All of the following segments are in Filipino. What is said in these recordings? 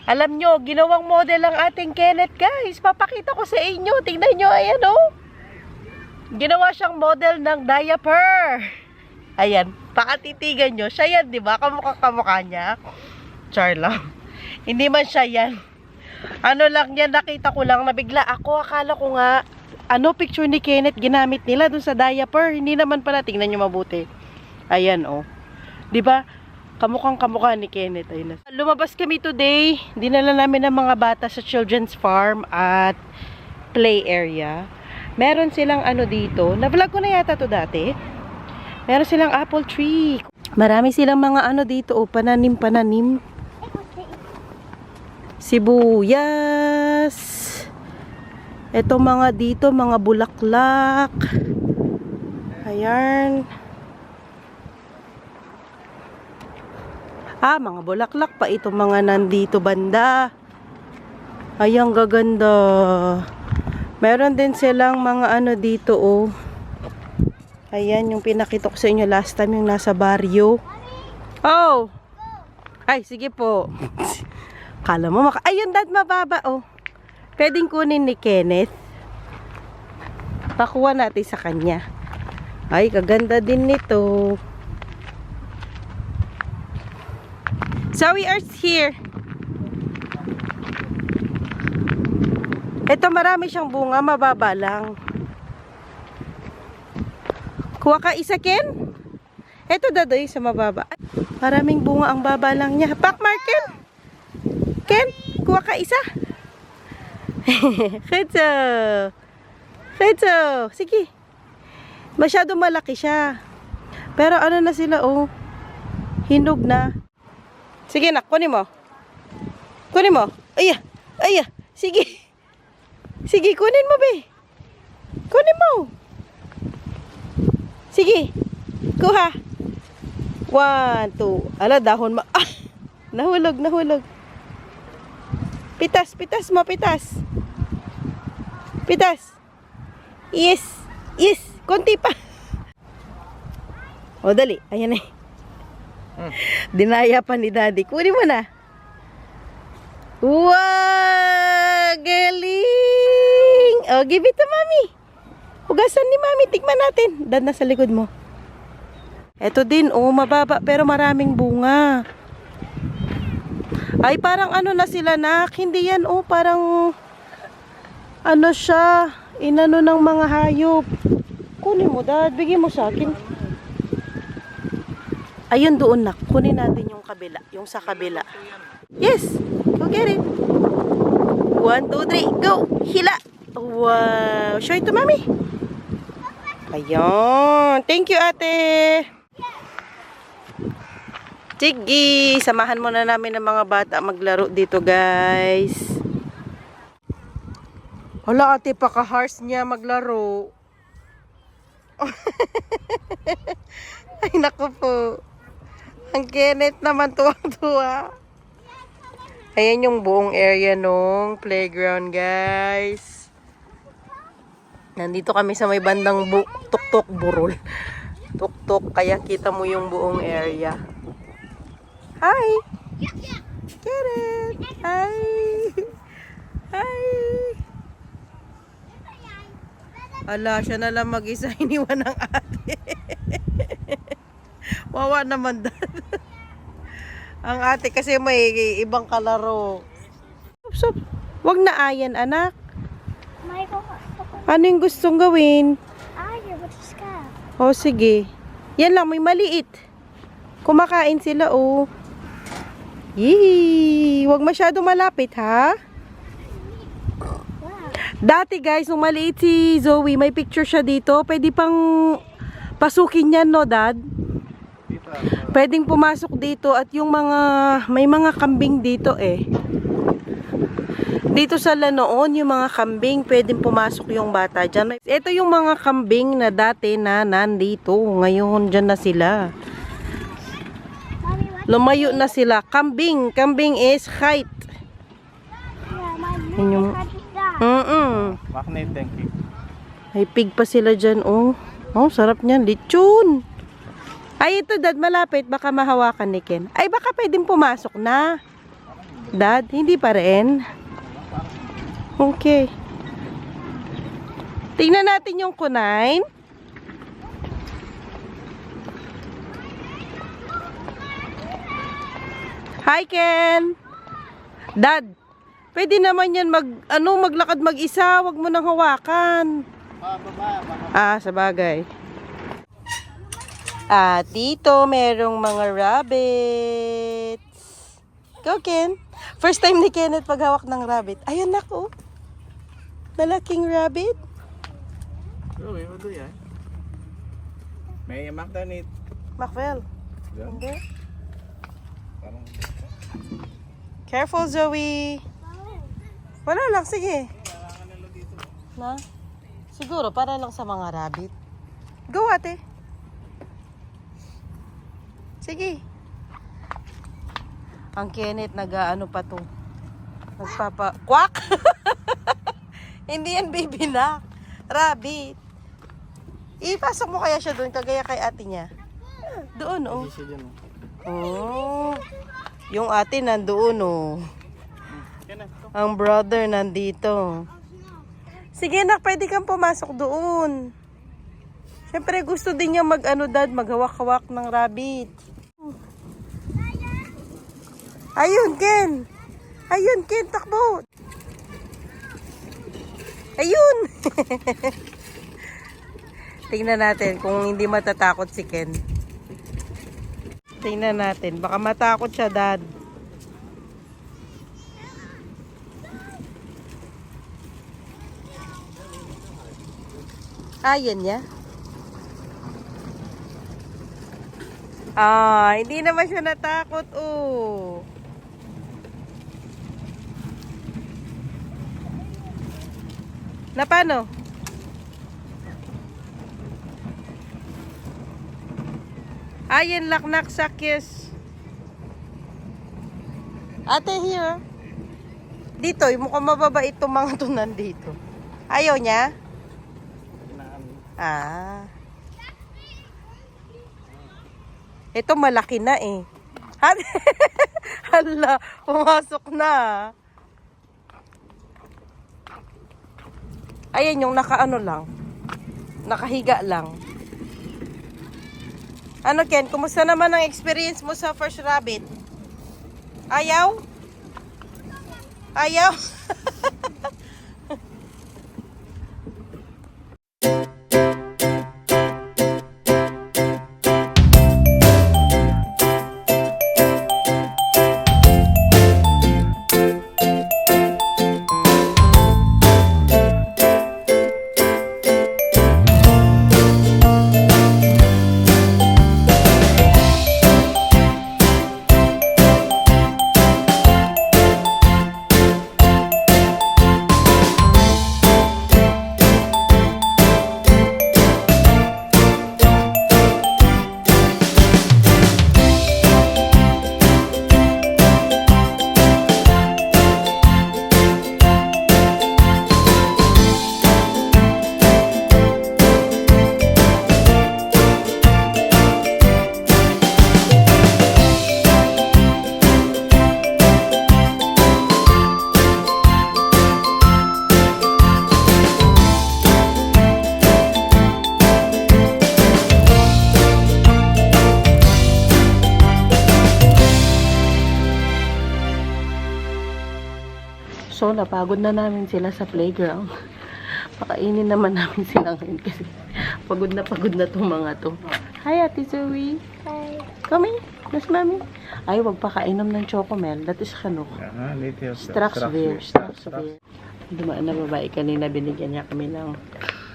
Alam nyo, ginawang model ang ating Kenneth, guys. Papakita ko sa inyo. Tingnan nyo, ayan, oh. Ginawa siyang model ng diaper. Ayan, pakatitigan nyo. Siya yan, di ba? Kamukha niya. Char lang. Hindi man siya yan. Ano lang yan, nakita ko lang, nabigla ako. Akala ko nga, picture ni Kenneth ginamit nila dun sa diaper. Hindi naman pala, tingnan nyo mabuti. Ayan, oh. Di ba? Kamukha ni Kenneth. Ayun. Lumabas kami today. Dinala namin ng mga bata sa children's farm at play area. Meron silang dito. Na-vlog ko na yata to dati. Meron silang apple tree. Marami silang mga dito. Pananim. Sibuyas. Ito mga dito, mga bulaklak. Ayan. Mga bulaklak pa itong mga nandito banda. Ayang gaganda. Meron din silang mga dito, oh. Ayan, yung pinakita ko sa inyo last time, yung nasa baryo. Oh! Ay, sige po. Kala mo ayun, dad, mababa, oh. Pwedeng kunin ni Kenneth. Pakuha natin sa kanya. Ay, kaganda din nito. So we are here. Ito marami siyang bunga, mababa lang. Kuha ka isa, Ken? Ito dadoy sa mababa. Maraming bunga, ang baba lang niya. Pakmar, Ken? Ken, kuha ka isa. Khetso. Sige. Masyado malaki siya. Pero na sila, oh. Hinog na. Sige, nak, kunin mo. Kunin mo. Aya. Sige. Sige, kunin mo, be. Kunin mo. Sige. Kuha. 1, 2. Ala, dahon mo. Nahulog. Pitas mo. Pitas. Yes. Konti pa. O, dali. Ayan eh. Dinaya pa ni daddy. Kunin mo na. Wow! Galing! Oh, give it to mommy. Hugasan ni mami. Tikman natin. Dad, nasa likod mo. Ito din, oh, mababa pero maraming bunga. Ay, parang na sila, nak. Hindi yan, oh, parang siya. Inano ng mga hayop. Kunin mo, dad. Bigyan mo sa akin. Ayun doon, nak. Kunin natin yung kabila. Yung sa kabila. Yes! Go get it. 1, 2, 3. Go! Hila! Wow! Show it to mommy. Ayun. Thank you, ate. Sige. Samahan muna namin ng mga bata maglaro dito, guys. Hala, ate. Paka-harsh niya maglaro. Ay, naku po. Ang Kenneth naman tuwang-tuwa. Ayan yung buong area nung playground, guys. Nandito kami sa may bandang tuktok burol. Tuktok, kaya kita mo yung buong area. Hi! Kenneth! Hi! Ala, siya na lang mag-isa, iniwan ng ate. Wawa naman dad. Ang ate kasi may ibang kalaro. Sup. Wag na ayan, anak. Ano yung gustong gawin? Oh, sige. Yan lang, may maliit. Kumakain sila, oh. Yee! Wag masyado malapit, ha? Dati, guys, nung maliit si Zoe, may picture siya dito. Pwede pang pasukin yan, no, dad? Pwedeng pumasok dito at yung may mga kambing dito eh. Dito sa Lanoon, yung mga kambing, pwedeng pumasok yung bata dyan. Ito yung mga kambing na dati na nandito. Ngayon, dyan na sila. Lumayo na sila. Kambing is height. Yung May pig pa sila dyan, oh. Oh, sarap niyan. Lechon. Ay, ito, dad, malapit. Baka mahawakan ni Ken. Ay, baka pwedeng pumasok na. Dad, hindi pa rin. Okay. Tingnan natin yung kunay. Hi, Ken. Dad, pwede naman yan maglakad mag-isa. Huwag mo nang hawakan. Sa bagay. At dito, merong mga rabbits. Go, Ken. First time ni Kenneth paghawak ng rabbit. Ayan, ako. Malaking rabbit. Uy, ano yan? May magdanit. Macwell. Yan. Hindi. Parang... Careful, Zoe. Wala lang, sige. Na? Siguro, para lang sa mga rabbit. Go, ate. Sige. Ang Kenneth, nag-ano pa to. Quack! Hindi yan baby na. Rabbit. Ipasok mo kaya siya doon, kagaya kay ate niya. Doon, oh. Oh. Yung ate nandoon, oh. Ang brother nandito. Sige, nak, pwede kang pumasok doon. Siyempre, gusto din niya dad, maghawak-hawak ng rabbit. Ayun, Ken. Ayun, Ken, takbo. Ayun. Tingnan natin kung hindi matatakot si Ken. Tingnan natin. Baka matakot siya, Dad. Ayan niya. Hindi naman siya natakot, oh. Na paano? Ayan, laknak sakyes. Ate, here. Dito, mukhang mababait itong mga to nandito. Ayaw niya? Ito malaki na eh. Hala, pumasok na. Ayan yung nakaano lang. Nakahiga lang. Ano, Ken? Kumusta naman ang experience mo sa first rabbit? Ayaw? Ayaw? So, napagod na namin sila sa playground. Pakainin naman namin sila ngayon kasi pagod na itong mga to. Hi, Ate Zoe. Hi. Come in. Nas mami. Ay, wag pa kainom ng chocomel. That is kanok. Straxvir. Dumaan na babae kanina, binigyan niya kami ng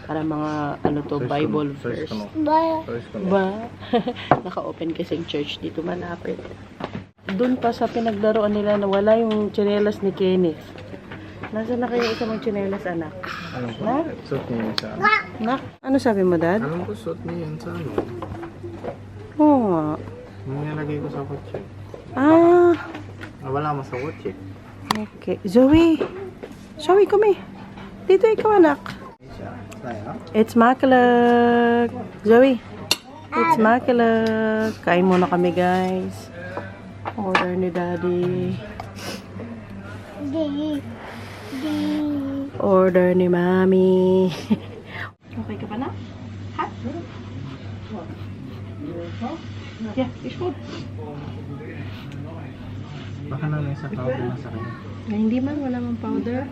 para mga Bible verse. Ba? Naka-open kasi yung church dito malapit. Doon pa sa pinaglaruan nila na wala yung tsinelas ni Kenneth. Nasaan na kayo isa mong tsinelas, anak? Alam ko, Na? suot niya yan sa... Nak? Ano sabi mo, Dad? Alam ko, suot niya yan sa ano. Oo nga. Yung nilagay ko sa kotse. Wala mo sa kotse. Okay. Zoe. Zoe, come here. Dito ikaw, anak. It's Makalak. Zoe. It's Makalak. Kain muna kami, guys. Order ni Daddy. Order ni Mami. Okay ka pa na? Ha? Yeah, fish food. Baka na may sa powder na sa kanya. Ay, hindi man, wala mang powder.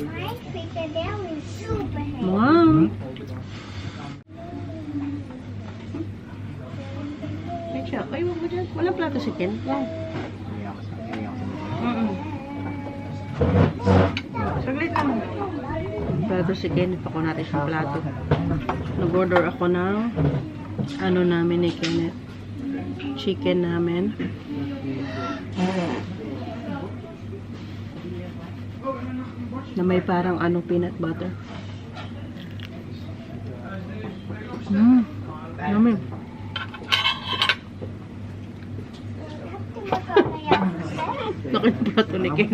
My frikadelle is super heavy. Mom! Ay, siya. Ay, wag mo dyan. Walang plato si Ken. Wow. Saglit lang. Plato si Kenneth. Ako natin siyang plato. Nag-order ako ng ano namin ni Kenneth. Chicken namin. Na may parang ano, peanut butter. Yummy. Nakiplato ni Ken.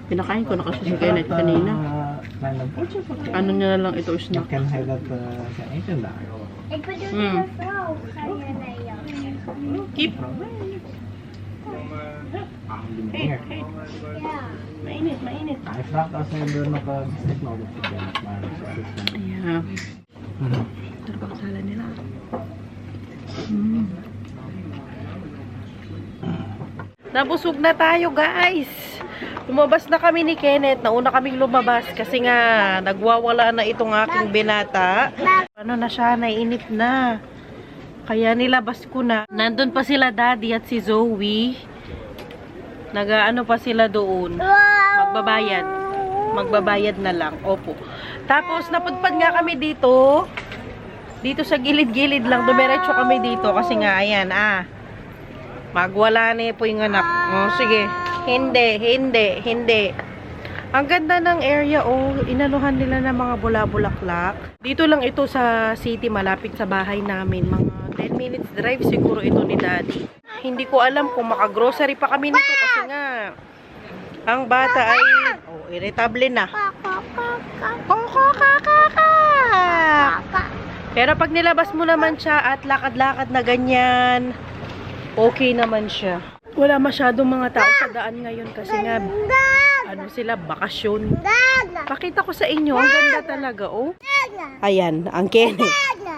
Pinakain ko na kasi si Kenneth kanina. Ano niya na lang ito You snack. can have that sa akin na. Ik bedoel de vrouw. Ga je naar jou? Keep. Here. Ja. Mainit, mainit. I vraag als hij er nog stick nodig heeft. Maar Ayan. Sarap ang sala nila. Nabusog na tayo, guys. Lumabas na kami ni Kenneth. Nauna kaming lumabas kasi nga nagwawala na itong aking binata. Ano na siya, naiinip na. Kaya nilabas ko na. Nandun pa sila Daddy at si Zoe. Nag-ano pa sila doon. Magbabayad. Magbabayad na lang. Opo. Tapos napadpad nga kami dito. Dito sa gilid-gilid lang. Dumiretso kami dito kasi nga ayan magwala na po yung anak. Oh, sige. Hindi. Ang ganda ng area, inanuhan nila ng mga bula-bulaklak. Dito lang ito sa city, malapit sa bahay namin. Mga 10 minutes drive siguro ito ni Daddy. Hindi ko alam kung makagrocery pa kami nito kasi nga ang bata ay irritable na. Pero pag nilabas mo naman siya at lakad-lakad na ganyan, okay naman siya. Wala masyadong mga tao sa daan ngayon kasi nga sila bakasyon. Pakita ko sa inyo, ang ganda talaga, Ayan, ang Kenneth.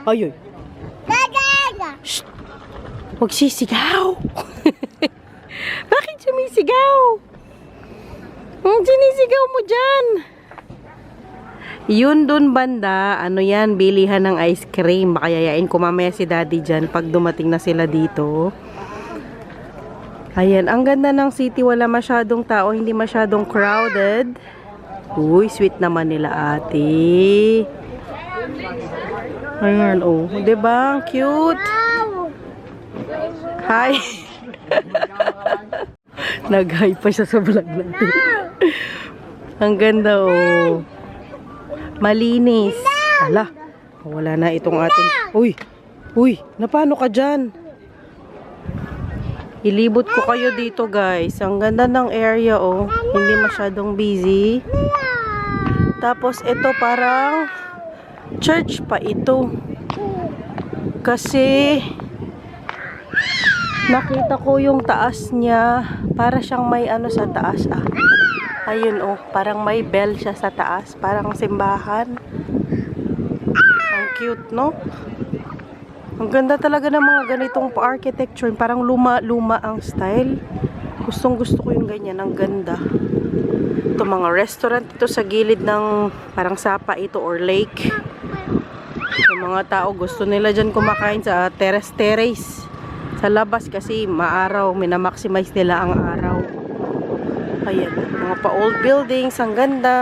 Ayoy. Shh! Huwag sisigaw. Bakit sumisigaw? Sinisigaw mo dyan. Yun dun banda, yan, bilihan ng ice cream. Baka yayain ko mamaya si Daddy dyan pag dumating na sila dito. Ayan, ang ganda ng city. Wala masyadong tao, hindi masyadong crowded. Uy, sweet naman nila ate. Ayan, diba? Ang cute. Hi. Nag-hi pa siya sa vlog natin. Ang ganda, Malinis. Ala, wala na itong ating... Uy, napano ka dyan? Ilibot ko kayo dito, guys. Ang ganda ng area, Hindi masyadong busy. Tapos, ito parang church pa ito. Kasi nakita ko yung taas niya. Para siyang may sa taas, Ayun, parang may bell siya sa taas. Parang simbahan. Ang cute, no? Ang ganda talaga ng mga ganitong architecture. Parang luma-luma ang style. Gustong-gusto ko yung ganyan. Ang ganda. Ito mga restaurant ito sa gilid ng parang sapa ito or lake. Yung mga tao gusto nila dyan kumakain sa terrace. Sa labas kasi maaraw. Minamaximize nila ang araw. Ayan. Mga pa-old buildings. Ang ganda.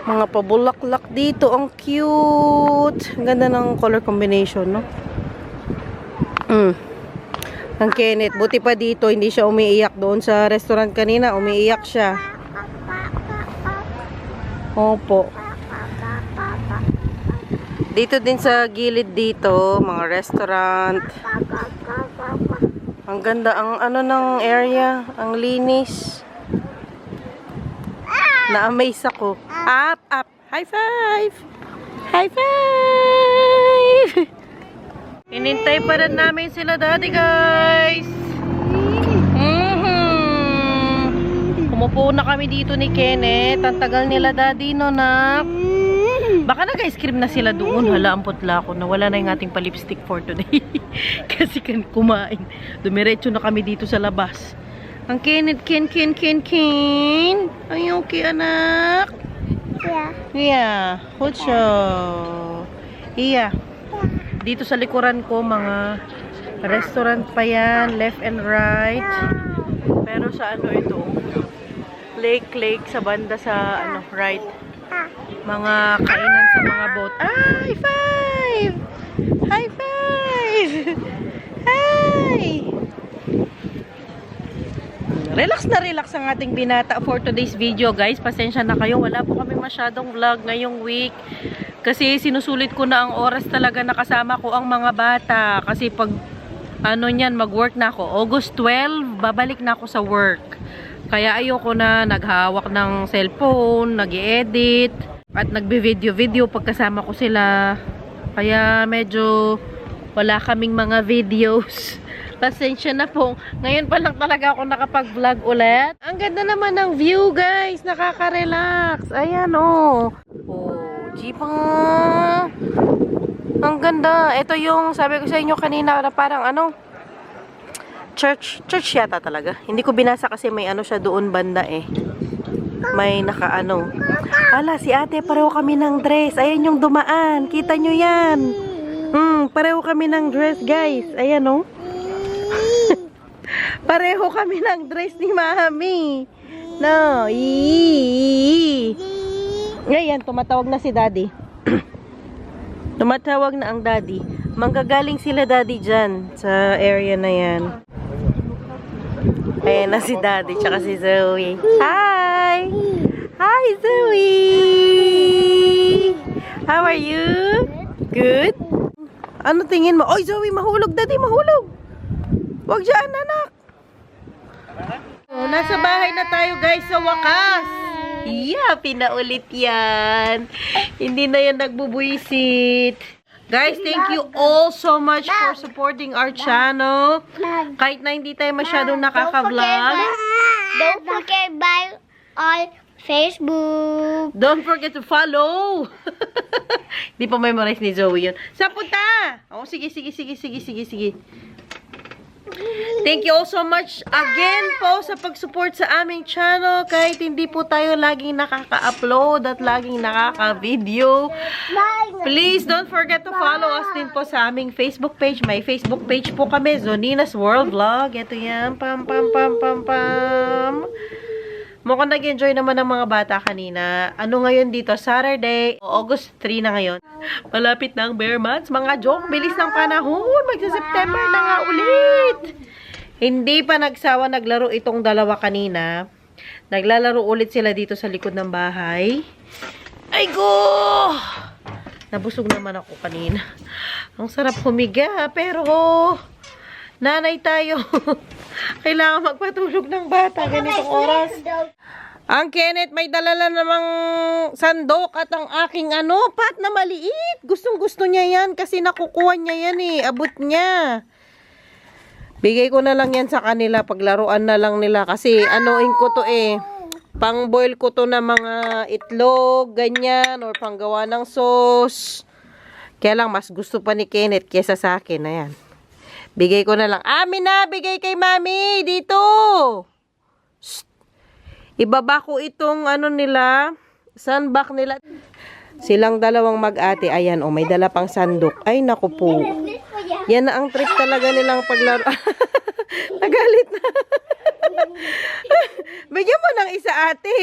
Mga pabulaklak dito. Ang cute. Ang ganda ng color combination, no? Ang Kenneth. Buti pa dito, hindi siya umiiyak doon sa restaurant kanina. Umiiyak siya. Opo. Dito din sa gilid dito, mga restaurant. Ang ganda. Ang ng area. Ang linis. Na-amaze ako. Up. High five. High five. Inintay pa rin namin sila Daddy, guys. Umupo na kami dito ni Kenneth. Ang tagal nila daddy no, nak. Baka nag-ice cream na sila doon. Hala, ang putla ko. Nawala na yung ating palipstick for today. Kasi kumain. Dumiretso na kami dito sa labas. Ang Kenneth, Ken. Ay, okay, anak. Yeah. Yeah. Hucho. Yeah. Dito sa likuran ko, mga restaurant pa yan. Left and right. Pero sa ano ito? Lake sa banda sa ano, right. Mga kainan sa mga boat. High five! High five! Hi! Relax ang ating binata for today's video, guys. Pasensya na kayo. Wala po kami masyadong vlog ngayong week. Kasi sinusulit ko na ang oras talaga na kasama ko ang mga bata. Kasi pag ano niyan, mag-work na ako. August 12, babalik na ako sa work. Kaya ayoko na naghawak ng cellphone, nag-edit, at nagbe-video pagkasama ko sila. Kaya medyo wala kaming mga videos. Pasensya na po. Ngayon pa lang talaga ako nakapag-vlog ulit. Ang ganda naman ng view, guys. Nakaka-relax. Ayan, oh. Oh, jeepang. Ang ganda. Ito yung sabi ko sa inyo kanina na parang ano, church yata talaga. Hindi ko binasa kasi may ano siya doon banda eh. May nakaano. Ala, si ate, pareho kami ng dress. Ayan yung dumaan. Kita nyo yan. Pareho kami ng dress, guys. Ayan, oh. Pareho kami ng dress ni Mami. No. Ngayon, tumatawag na si Daddy. Tumatawag na ang Daddy. Manggagaling sila Daddy dyan sa area na yan. Ayan na si Daddy tsaka si Zoe. Hi! Hi, Zoe! How are you? Good? Ano tingin mo? Oy, Zoe, mahulog. Daddy, mahulog. Huwag dyan, anak. Oh, nasa bahay na tayo, guys, sa wakas. Yeah, pinaulit yan. Hindi na yan nagbubuisit. Guys, thank you all so much for supporting our channel. Kahit na hindi tayo masyadong nakaka-vlog. Don't forget by on Facebook. Don't forget to follow. Hindi pa memorize ni Zoe yun. Saan punta? Oh, sige. Thank you all so much again po sa pag-support sa aming channel. Kahit hindi po tayo laging nakaka-upload at laging nakaka-video. Please don't forget to follow us din po sa aming Facebook page. May Facebook page po kami, Zonina's World Vlog. Ito yan. Pam. Mukhang nag-enjoy naman ng mga bata kanina. Ano ngayon dito? Saturday, August 3 na ngayon. Malapit na ang bare months. Mga joke, bilis ng panahon. Magsa-September na nga ulit. Hindi pa nagsawa naglaro itong dalawa kanina. Naglalaro ulit sila dito sa likod ng bahay. Ay go! Nabusog naman ako kanina. Ang sarap humiga, pero nanay tayo. Kailangan magpatulog ng bata ganitong oras. Ang Kenneth may dala na namang sandok at ang aking pat na maliit. Gustong-gusto niya yan kasi nakukuha niya yan eh. Abot niya. Bigay ko na lang yan sa kanila. Paglaruan na lang nila kasi anuin ko to eh. Pang-boil ko to na mga itlog, ganyan, or panggawa ng sauce. Kaya lang mas gusto pa ni Kenneth kesa sa akin. Ayan. Bigay ko na lang. Amin na, bigay kay Mami. Dito. Shh. Ibaba ko itong nila, sandbag nila. Silang dalawang mag-ate. Ayan, may dala pang sandok. Ay, naku po. Yan na ang trip talaga nilang paglaro. Nagalit na. Bigyan mo ng isa, ate.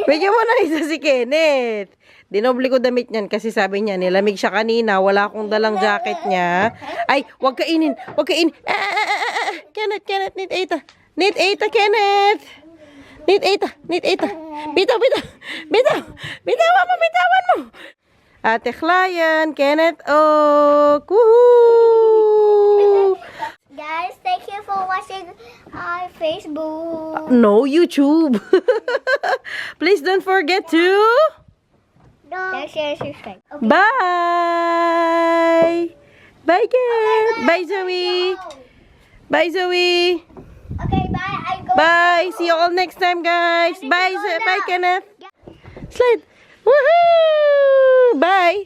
Bigyan mo ng isa si Kenneth. Dinoble ko damit niyan kasi sabi niya, nilamig siya kanina. Wala akong dalang jacket niya. Ay, wag kainin. Wag kainin. Kenneth, need Eta. Need Eta, Kenneth. Need Eta. Bitaw. Mama, bitawan mo. Ate Klayan, Kenneth, woohoo! Guys, thank you for watching our Facebook. No, YouTube. Please don't forget to... Like, share, subscribe. Okay. Bye! Bye, Ken! Bye, Zoe! Bye, Zoe! Okay, bye. I go. Bye. See you all next time, guys. Bye, bye, Kenneth. Slide. Woohoo! Bye.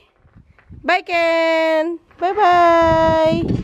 Bye, Ken. Bye-bye.